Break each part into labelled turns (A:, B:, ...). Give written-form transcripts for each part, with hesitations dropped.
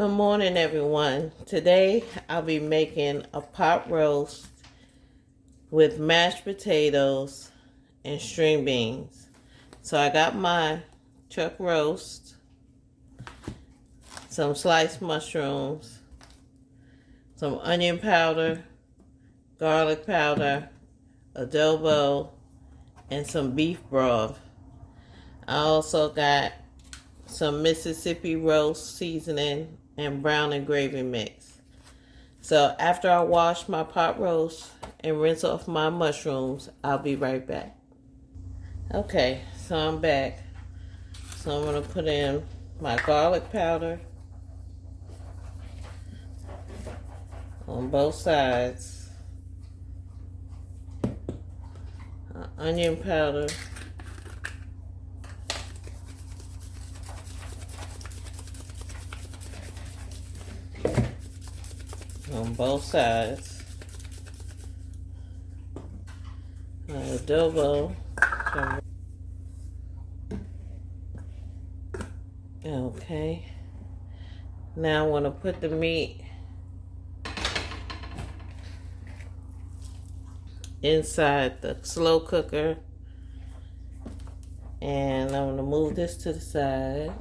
A: Good morning, everyone. Today I'll be making a pot roast with mashed potatoes and string beans. So I got my chuck roast, some sliced mushrooms, some onion powder, garlic powder, adobo, and some beef broth. I also got some Mississippi roast seasoning and brown and gravy mix. So after I wash my pot roast and rinse off my mushrooms, I'll be right back. Okay, so I'm back. So I'm going to put in my garlic powder on both sides, onion powder, on both sides, adobo. Okay, now I want to put the meat inside the slow cooker, and I'm going to move this to the side.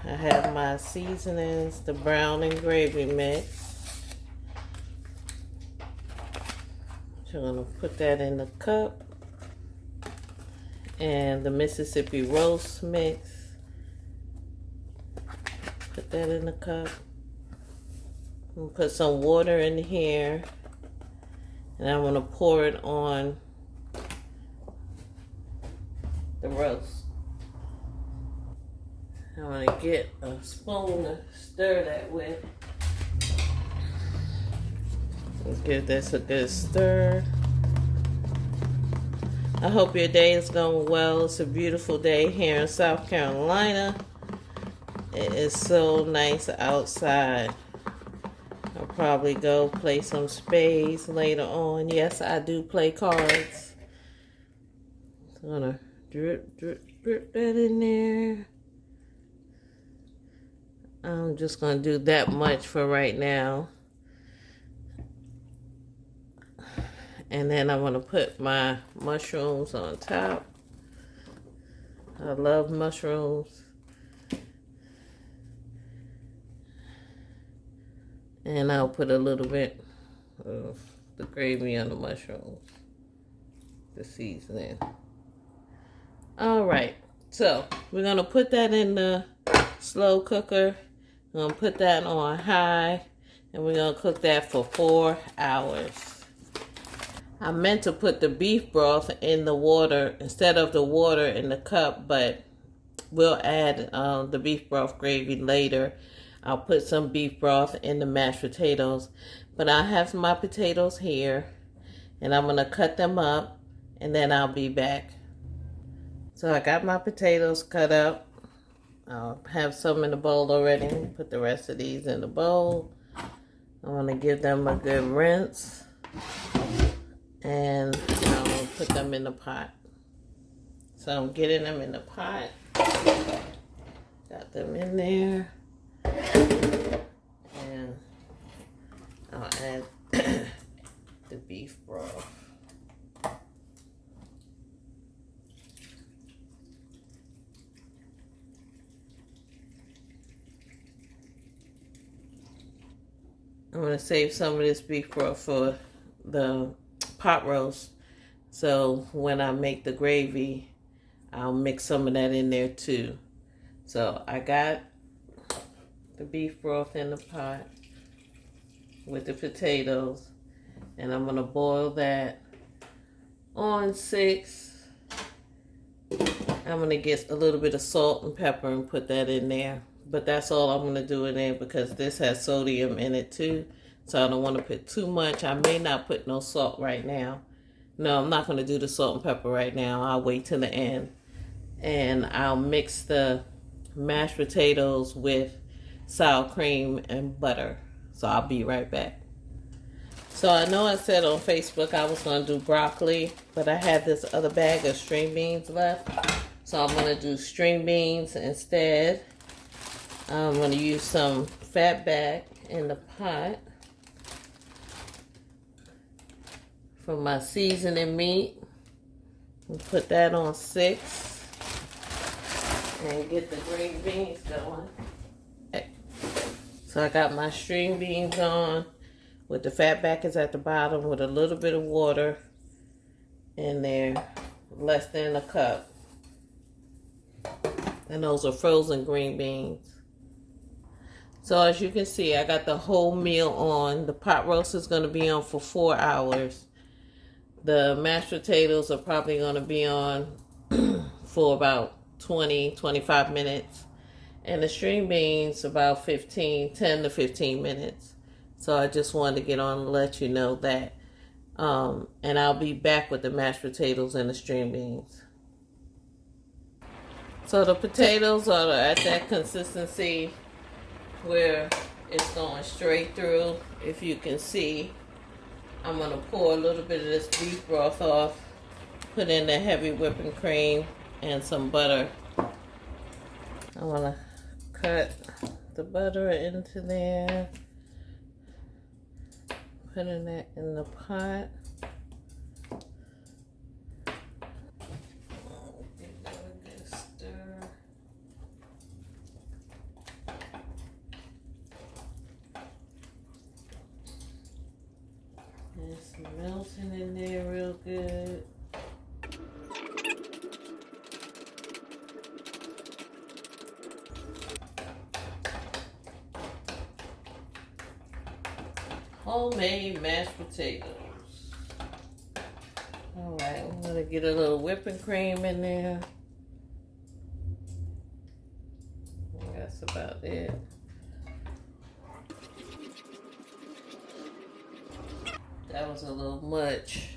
A: I have my seasonings, the brown and gravy mix. So I'm going to put that in the cup. And the Mississippi roast mix. Put that in the cup. I'm going to put some water in here. And I'm going to pour it on the roast. I'm going to get a spoon to stir that with. Let's give this a good stir. I hope your day is going well. It's a beautiful day here in South Carolina. It is so nice outside. I'll probably go play some spades later on. Yes, I do play cards. I'm going to drip that in there. I'm just going to do that much for right now. And then I'm going to put my mushrooms on top. I love mushrooms. And I'll put a little bit of the gravy on the mushrooms. The seasoning. All right. So we're going to put that in the slow cooker. I'm going to put that on high, and we're going to cook that for 4 hours. I meant to put the beef broth in the water instead of the water in the cup, but we'll add the beef broth gravy later. I'll put some beef broth in the mashed potatoes, but I have my potatoes here, and I'm going to cut them up, and then I'll be back. So I got my potatoes cut up. I'll have some in the bowl already. Put the rest of these in the bowl. I want to give them a good rinse. And I'll put them in the pot. So I'm getting them in the pot. Got them in there. And I'll add the beef broth. I'm going to save some of this beef broth for the pot roast. So when I make the gravy, I'll mix some of that in there too. So I got the beef broth in the pot with the potatoes. And I'm going to boil that on 6. I'm going to get a little bit of salt and pepper and put that in there. But that's all I'm going to do in there because this has sodium in it too. So I don't want to put too much. I may not put no salt right now. No, I'm not going to do the salt and pepper right now. I'll wait till the end. And I'll mix the mashed potatoes with sour cream and butter. So I'll be right back. So I know I said on Facebook I was going to do broccoli, but I had this other bag of string beans left. So I'm going to do string beans instead. I'm going to use some fat back in the pot for my seasoning meat. Put that on 6 and get the green beans going. So I got my string beans on with the fat back is at the bottom with a little bit of water in there, less than a cup. And those are frozen green beans. So as you can see, I got the whole meal on. The pot roast is going to be on for 4 hours. The mashed potatoes are probably going to be on for about 20-25 minutes. And the string beans about 10 to 15 minutes. So I just wanted to get on and let you know that. And I'll be back with the mashed potatoes and the string beans. So the potatoes are at that consistency where it's going straight through. If you can see, I'm going to pour a little bit of this beef broth off, put in the heavy whipping cream and some butter. I want to cut the butter into there, putting that in the pot. Give that a good stir. And it's melting in there real good. Homemade mashed potatoes. Alright, I'm going to get a little whipping cream in there. That's about it. That was a little much.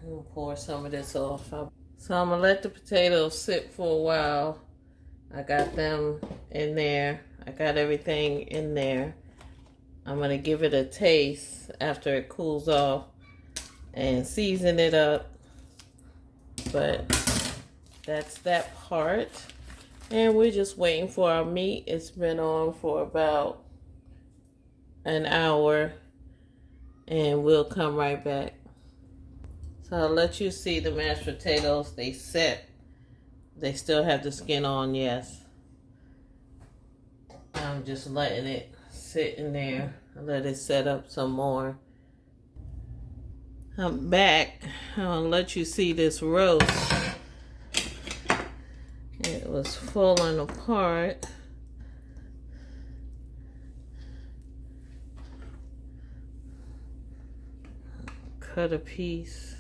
A: I'm going to pour some of this off. So I'm going to let the potatoes sit for a while. I got them in there. I got everything in there. I'm going to give it a taste after it cools off and season it up. But that's that part. And we're just waiting for our meat. It's been on for about an hour. And we'll come right back. So I'll let you see the mashed potatoes. They set. They still have the skin on, yes. I'm just letting it sit in there. I'll let it set up some more. I'm back. I'll let you see this roast. It was falling apart. Cut a piece.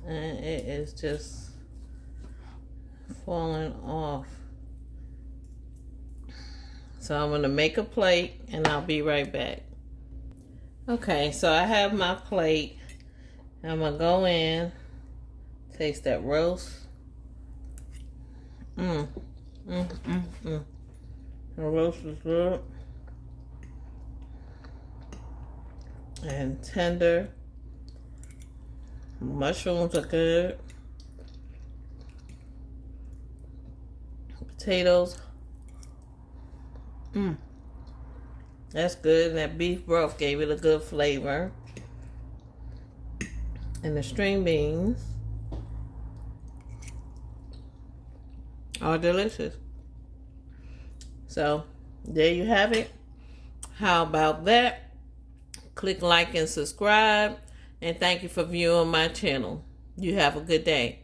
A: And it is just falling off. So I'm going to make a plate and I'll be right back. Okay, so I have my plate. I'm going to go in, taste that roast. The roast is good and tender. Mushrooms are good. Potatoes. That's good. And that beef broth gave it a good flavor. And the string beans are delicious. So, there you have it. How about that? Click like and subscribe. And thank you for viewing my channel. You have a good day.